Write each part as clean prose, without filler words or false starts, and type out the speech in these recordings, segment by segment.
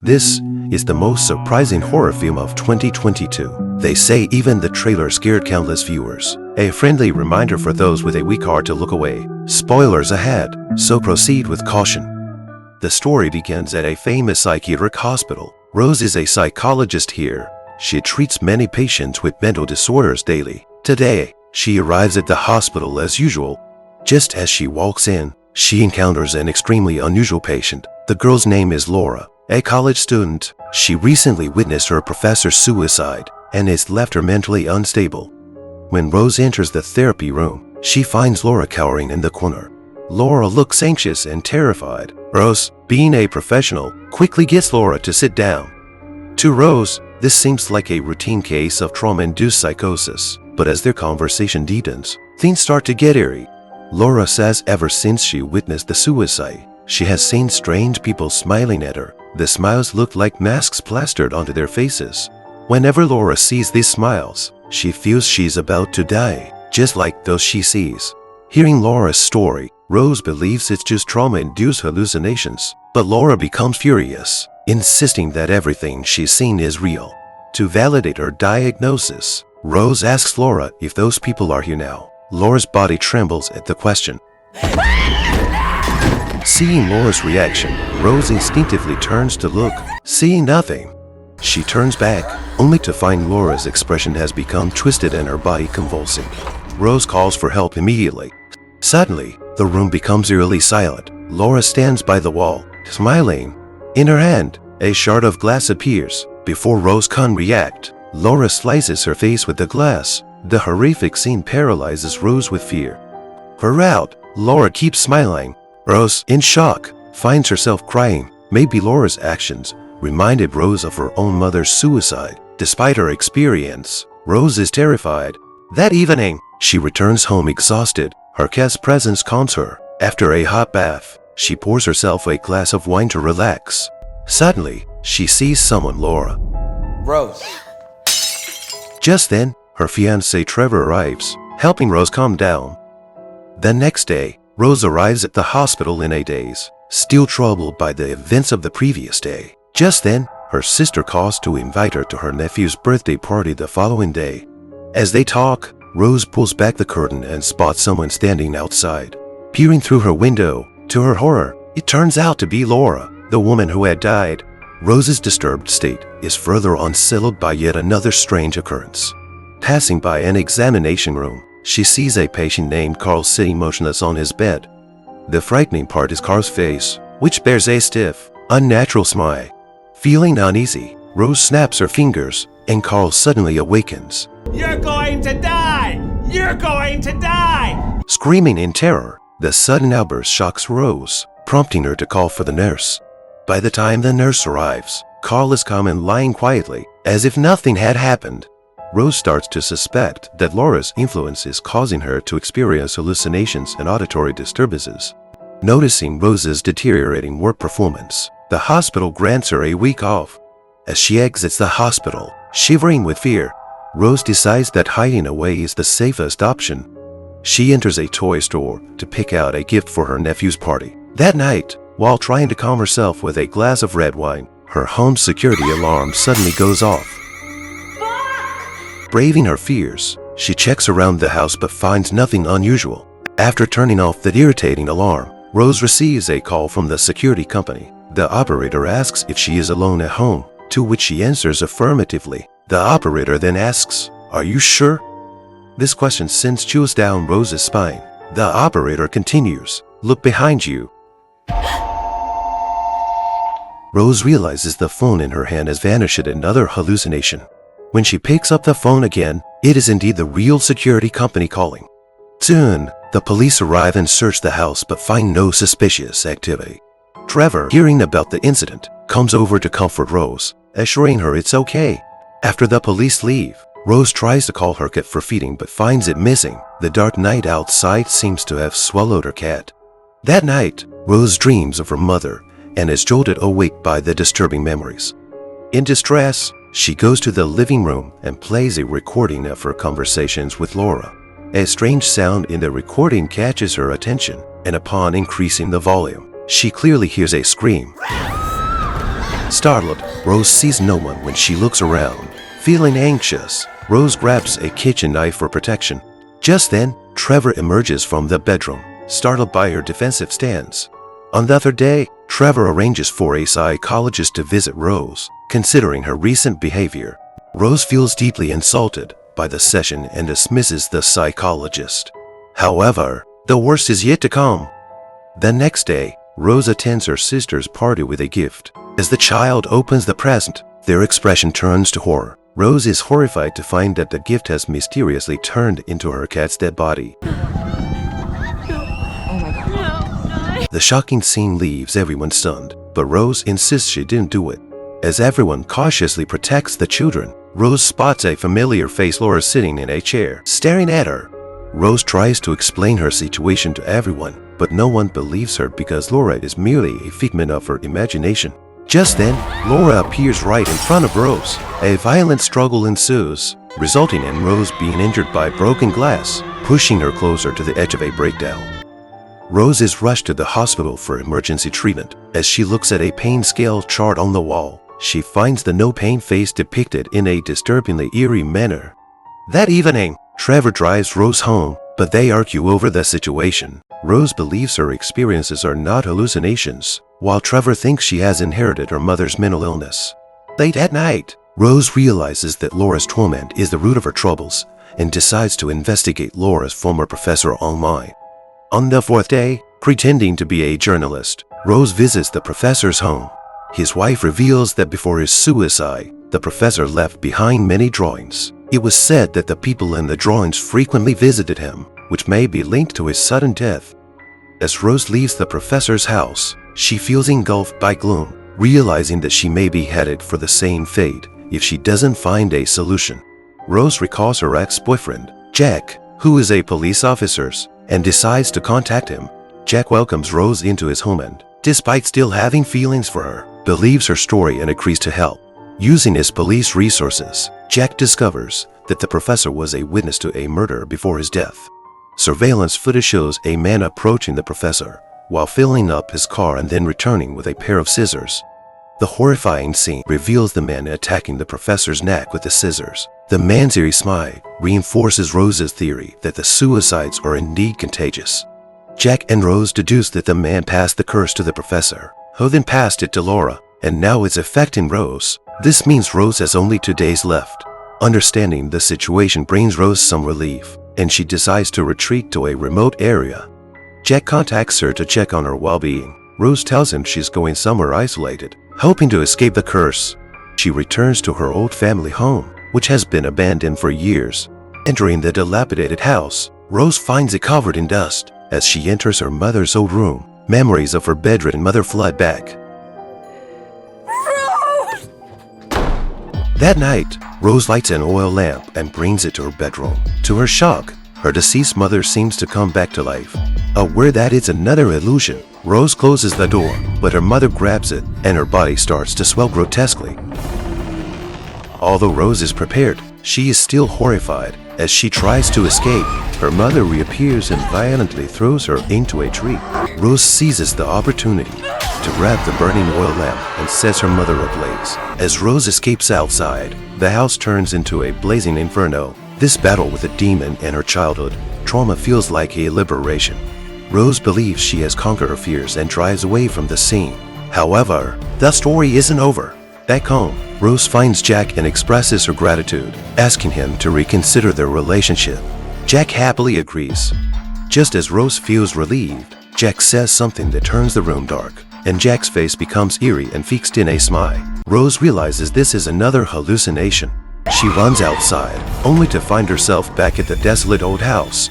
This is the most surprising horror film of 2022. They say even the trailer scared countless viewers. A friendly reminder for those with a weak heart to look away. Spoilers ahead, so proceed with caution. The story begins at a famous psychiatric hospital. Rose is a psychologist here. She treats many patients with mental disorders daily. Today, she arrives at the hospital as usual. Just as she walks in, she encounters an extremely unusual patient. The girl's name is Laura, a college student. She recently witnessed her professor's suicide and has left her mentally unstable. When Rose enters the therapy room, she finds Laura cowering in the corner. Laura looks anxious and terrified. Rose, being a professional, quickly gets Laura to sit down. To Rose, this seems like a routine case of trauma-induced psychosis, but as their conversation deepens, things start to get eerie. Laura says ever since she witnessed the suicide, she has seen strange people smiling at her. The smiles look like masks plastered onto their faces. Whenever Laura sees these smiles, she feels she's about to die, just like those she sees. Hearing Laura's story, Rose believes it's just trauma-induced hallucinations, but Laura becomes furious, insisting that everything she's seen is real. To validate her diagnosis, Rose asks Laura if those people are here now. Laura's body trembles at the question. Seeing Laura's reaction, Rose instinctively turns to look. Seeing nothing, she turns back, only to find Laura's expression has become twisted and her body convulsing. Rose calls for help immediately. Suddenly, the room becomes eerily silent. Laura stands by the wall, smiling. In her hand, a shard of glass appears. Before Rose can react, Laura slices her face with the glass. The horrific scene paralyzes Rose with fear. Throughout, Laura keeps smiling. Rose, in shock, finds herself crying. Maybe Laura's actions reminded Rose of her own mother's suicide. Despite her experience, Rose is terrified. That evening, she returns home exhausted. Her cat's presence calms her. After a hot bath, she pours herself a glass of wine to relax. Suddenly, she sees someone. Laura. Rose. Just then, her fiancé Trevor arrives, helping Rose calm down. The next day, Rose arrives at the hospital in a daze, still troubled by the events of the previous day. Just then, her sister calls to invite her to her nephew's birthday party the following day. As they talk, Rose pulls back the curtain and spots someone standing outside. Peering through her window, to her horror, it turns out to be Laura, the woman who had died. Rose's disturbed state is further unsettled by yet another strange occurrence. Passing by an examination room, she sees a patient named Carl sitting motionless on his bed. The frightening part is Carl's face, which bears a stiff, unnatural smile. Feeling uneasy, Rose snaps her fingers, and Carl suddenly awakens. You're going to die! You're going to die! Screaming in terror, the sudden outburst shocks Rose, prompting her to call for the nurse. By the time the nurse arrives, Carl is calm and lying quietly, as if nothing had happened. Rose starts to suspect that Laura's influence is causing her to experience hallucinations and auditory disturbances. Noticing Rose's deteriorating work performance, the hospital grants her a week off. As she exits the hospital, shivering with fear, Rose decides that hiding away is the safest option. She enters a toy store to pick out a gift for her nephew's party. That night, while trying to calm herself with a glass of red wine, her home's security alarm suddenly goes off. Braving her fears, she checks around the house but finds nothing unusual. After turning off the irritating alarm, Rose receives a call from the security company. The operator asks if she is alone at home, to which she answers affirmatively. The operator then asks, "Are you sure?" This question sends chills down Rose's spine. The operator continues, "Look behind you." Rose realizes the phone in her hand has vanished in another hallucination. When she picks up the phone again, it is indeed the real security company calling. Soon, the police arrive and search the house but find no suspicious activity. Trevor, hearing about the incident, comes over to comfort Rose, assuring her it's okay. After the police leave, Rose tries to call her cat for feeding but finds it missing. The dark night outside seems to have swallowed her cat. That night, Rose dreams of her mother and is jolted awake by the disturbing memories. In distress, she goes to the living room and plays a recording of her conversations with Laura. A strange sound in the recording catches her attention, and upon increasing the volume, she clearly hears a scream. Startled, Rose sees no one when she looks around. Feeling anxious, Rose grabs a kitchen knife for protection. Just then, Trevor emerges from the bedroom, startled by her defensive stance. On the other day, Trevor arranges for a psychologist to visit Rose, considering her recent behavior. Rose feels deeply insulted by the session and dismisses the psychologist. However, the worst is yet to come. The next day, Rose attends her sister's party with a gift. As the child opens the present, their expression turns to horror. Rose is horrified to find that the gift has mysteriously turned into her cat's dead body. The shocking scene leaves everyone stunned, but Rose insists she didn't do it. As everyone cautiously protects the children, Rose spots a familiar face, Laura, sitting in a chair, staring at her. Rose tries to explain her situation to everyone, but no one believes her because Laura is merely a figment of her imagination. Just then, Laura appears right in front of Rose. A violent struggle ensues, resulting in Rose being injured by broken glass, pushing her closer to the edge of a breakdown. Rose is rushed to the hospital for emergency treatment. As she looks at a pain scale chart on the wall, she finds the no pain face depicted in a disturbingly eerie manner. That evening, Trevor drives Rose home, but they argue over the situation. Rose believes her experiences are not hallucinations, while Trevor thinks she has inherited her mother's mental illness. Late at night, Rose realizes that Laura's torment is the root of her troubles and decides to investigate Laura's former professor online. On the fourth day, pretending to be a journalist, Rose visits the professor's home. His wife reveals that before his suicide, the professor left behind many drawings. It was said that the people in the drawings frequently visited him, which may be linked to his sudden death. As Rose leaves the professor's house, she feels engulfed by gloom, realizing that she may be headed for the same fate if she doesn't find a solution. Rose recalls her ex-boyfriend, Jack, who is a police officer, and decides to contact him. Jack welcomes Rose into his home and, despite still having feelings for her, believes her story and agrees to help. Using his police resources, Jack discovers that the professor was a witness to a murder before his death. Surveillance footage shows a man approaching the professor while filling up his car and then returning with a pair of scissors. The horrifying scene reveals the man attacking the professor's neck with the scissors. The man's eerie smile reinforces Rose's theory that the suicides are indeed contagious. Jack and Rose deduce that the man passed the curse to the professor, who then passed it to Laura, and now it's affecting Rose. This means Rose has only 2 days left. Understanding the situation brings Rose some relief, and she decides to retreat to a remote area. Jack contacts her to check on her well-being. Rose tells him she's going somewhere isolated, hoping to escape the curse. She returns to her old family home, which has been abandoned for years. Entering the dilapidated house, Rose finds it covered in dust. As she enters her mother's old room, memories of her bedridden mother flood back. Rose! That night, Rose lights an oil lamp and brings it to her bedroom. To her shock, her deceased mother seems to come back to life. Aware that it's another illusion, Rose closes the door, but her mother grabs it and her body starts to swell grotesquely. Although Rose is prepared, she is still horrified. As she tries to escape, her mother reappears and violently throws her into a tree. Rose seizes the opportunity to grab the burning oil lamp and sets her mother ablaze. As Rose escapes outside, the house turns into a blazing inferno. This battle with a demon and her childhood trauma feels like a liberation. Rose believes she has conquered her fears and drives away from the scene. However, the story isn't over. Back home, Rose finds Jack and expresses her gratitude, asking him to reconsider their relationship. Jack happily agrees. Just as Rose feels relieved, Jack says something that turns the room dark, and Jack's face becomes eerie and fixed in a smile. Rose realizes this is another hallucination. She runs outside, only to find herself back at the desolate old house.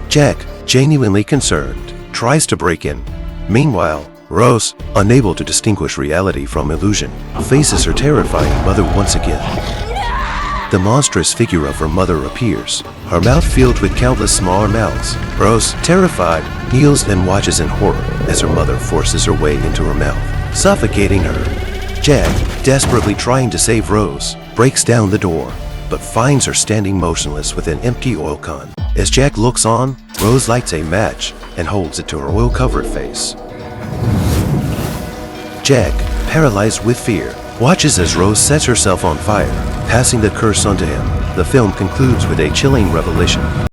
Jack, genuinely concerned, tries to break in. Meanwhile, Rose, unable to distinguish reality from illusion, faces her terrifying mother once again. The monstrous figure of her mother appears, her mouth filled with countless smaller mouths. Rose, terrified, kneels and watches in horror as her mother forces her way into her mouth, suffocating her. Jack, desperately trying to save Rose, breaks down the door, but finds her standing motionless with an empty oil can. As Jack looks on, Rose lights a match and holds it to her oil-covered face. Jack, paralyzed with fear, watches as Rose sets herself on fire, passing the curse onto him. The film concludes with a chilling revelation.